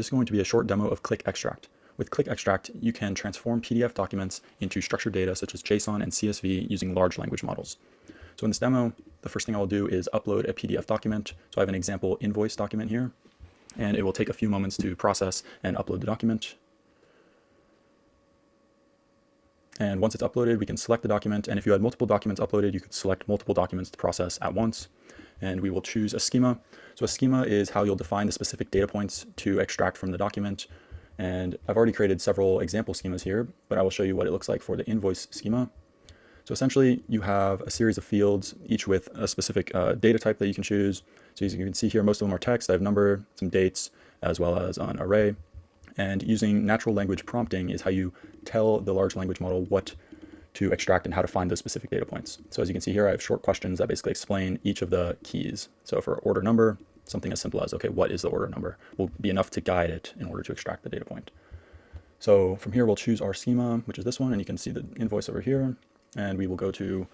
This is going to be a short demo of ClickExtract. With ClickExtract, you can transform PDF documents into structured data such as JSON and CSV using large language models. So in this demo, the first thing I'll do is upload a PDF document. So I have an example invoice document here, and it will take a few moments to process and upload the document. And once it's uploaded, we can select the document. And if you had multiple documents uploaded, you could select multiple documents to process at once. And we will choose a schema. So a schema is how you'll define the specific data points to extract from the document. And I've already created several example schemas here, but I will show you what it looks like for the invoice schema. So essentially, you have a series of fields, each with a specific data type that you can choose. So as you can see here, most of them are text. I have number, some dates, as well as an array. And using natural language prompting is how you tell the large language model what to extract and how to find those specific data points. So as you can see here, I have short questions that basically explain each of the keys. So for order number, something as simple as, okay, what is the order number, will be enough to guide it in order to extract the data point. So from here, we'll choose our schema, which is this one, and you can see the invoice over here. And we will go to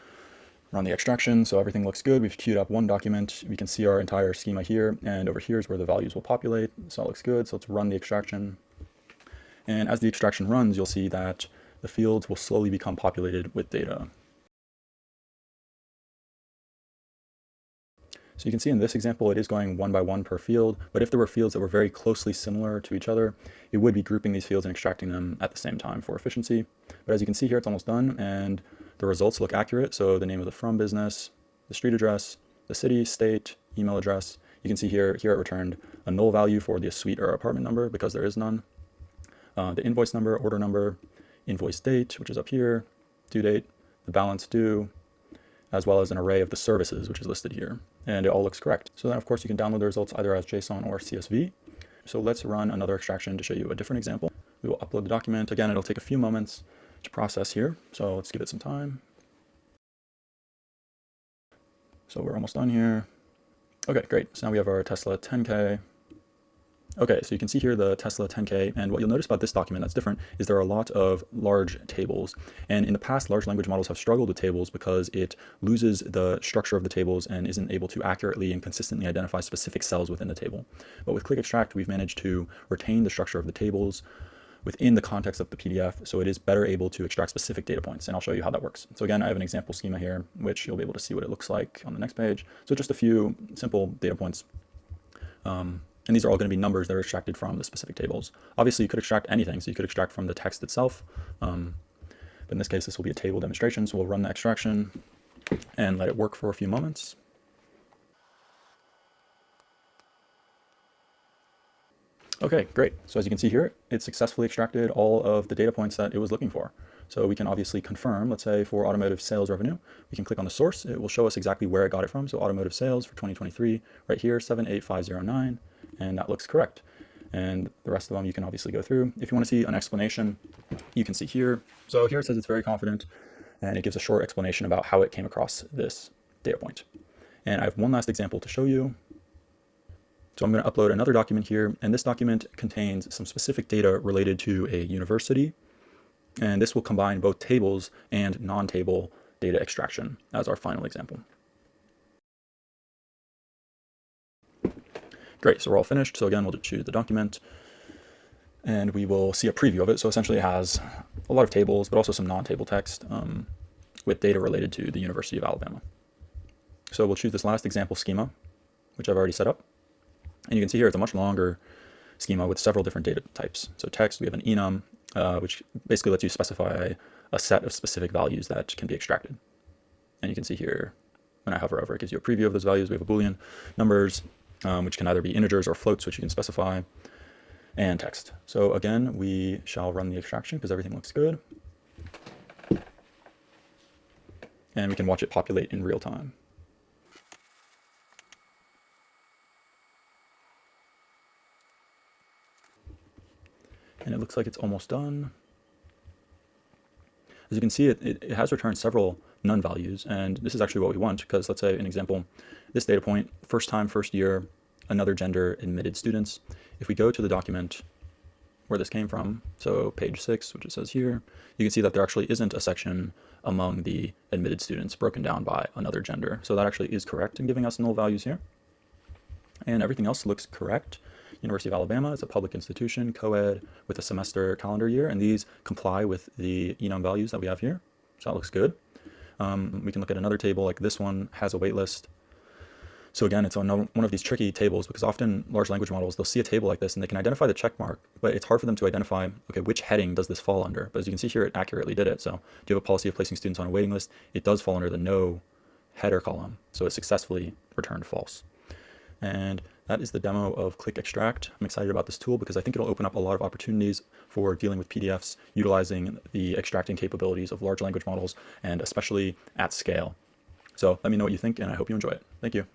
run the extraction. So everything looks good. We've queued up one document. We can see our entire schema here, and over here is where the values will populate. So it looks good. So let's run the extraction. And as the extraction runs, you'll see that the fields will slowly become populated with data. So you can see in this example, it is going one by one per field, but if there were fields that were very closely similar to each other, it would be grouping these fields and extracting them at the same time for efficiency. But as you can see here, it's almost done, and the results look accurate. So the name of the from business, the street address, the city, state, email address. You can see here it returned a null value for the suite or apartment number because there is none. The invoice number, order number, invoice date, which is up here, due date, the balance due, as well as an array of the services, which is listed here. And it all looks correct. So then, of course, you can download the results either as JSON or CSV. So let's run another extraction to show you a different example. We will upload the document. Again, it'll take a few moments to process here. So let's give it some time. So we're almost done here. Okay, great. So now we have our Tesla 10K. Okay, so you can see here the Tesla 10K, and what you'll notice about this document that's different is there are a lot of large tables. And in the past, large language models have struggled with tables because it loses the structure of the tables and isn't able to accurately and consistently identify specific cells within the table. But with ClickExtract, we've managed to retain the structure of the tables within the context of the PDF, so it is better able to extract specific data points, and I'll show you how that works. So again, I have an example schema here, which you'll be able to see what it looks like on the next page. So just a few simple data points. And these are all going to be numbers that are extracted from the specific tables. Obviously, you could extract anything. So you could extract from the text itself. But in this case, this will be a table demonstration. So we'll run the extraction and let it work for a few moments. Okay, great. So as you can see here, it successfully extracted all of the data points that it was looking for. So we can obviously confirm, let's say for automotive sales revenue, we can click on the source. It will show us exactly where it got it from. So automotive sales for 2023, right here, 78509. And that looks correct. And the rest of them you can obviously go through. If you want to see an explanation, you can see here. So here it says it's very confident, and it gives a short explanation about how it came across this data point. And I have one last example to show you. So I'm going to upload another document here, and this document contains some specific data related to a university. And this will combine both tables and non-table data extraction as our final example. Great, so we're all finished. So again, we'll just choose the document and we will see a preview of it. So essentially it has a lot of tables, but also some non-table text with data related to the University of Alabama. So we'll choose this last example schema, which I've already set up. And you can see here, it's a much longer schema with several different data types. So text, we have an enum, which basically lets you specify a set of specific values that can be extracted. And you can see here, when I hover over, it gives you a preview of those values. We have a Boolean, numbers, which can either be integers or floats, which you can specify, and text. So again, we shall run the extraction because everything looks good. And we can watch it populate in real time. And it looks like it's almost done. As you can see, it has returned several none values, and this is actually what we want, because let's say an example, this data point, first time, first year, another gender, admitted students. If we go to the document where this came from, so page 6, which it says here, you can see that there actually isn't a section among the admitted students broken down by another gender. So that actually is correct in giving us null values here. And everything else looks correct. University of Alabama is a public institution, co-ed with a semester calendar year, and these comply with the enum values that we have here. So that looks good. We can look at another table like this one has a wait list. So again, it's on one of these tricky tables because often large language models, they'll see a table like this and they can identify the check mark, but it's hard for them to identify, okay, which heading does this fall under? But as you can see here, it accurately did it. So do you have a policy of placing students on a waiting list? It does fall under the no header column. So it successfully returned false. And that is the demo of ClickExtract. I'm excited about this tool because I think it'll open up a lot of opportunities for dealing with PDFs, utilizing the extracting capabilities of large language models, and especially at scale. So let me know what you think, and I hope you enjoy it. Thank you.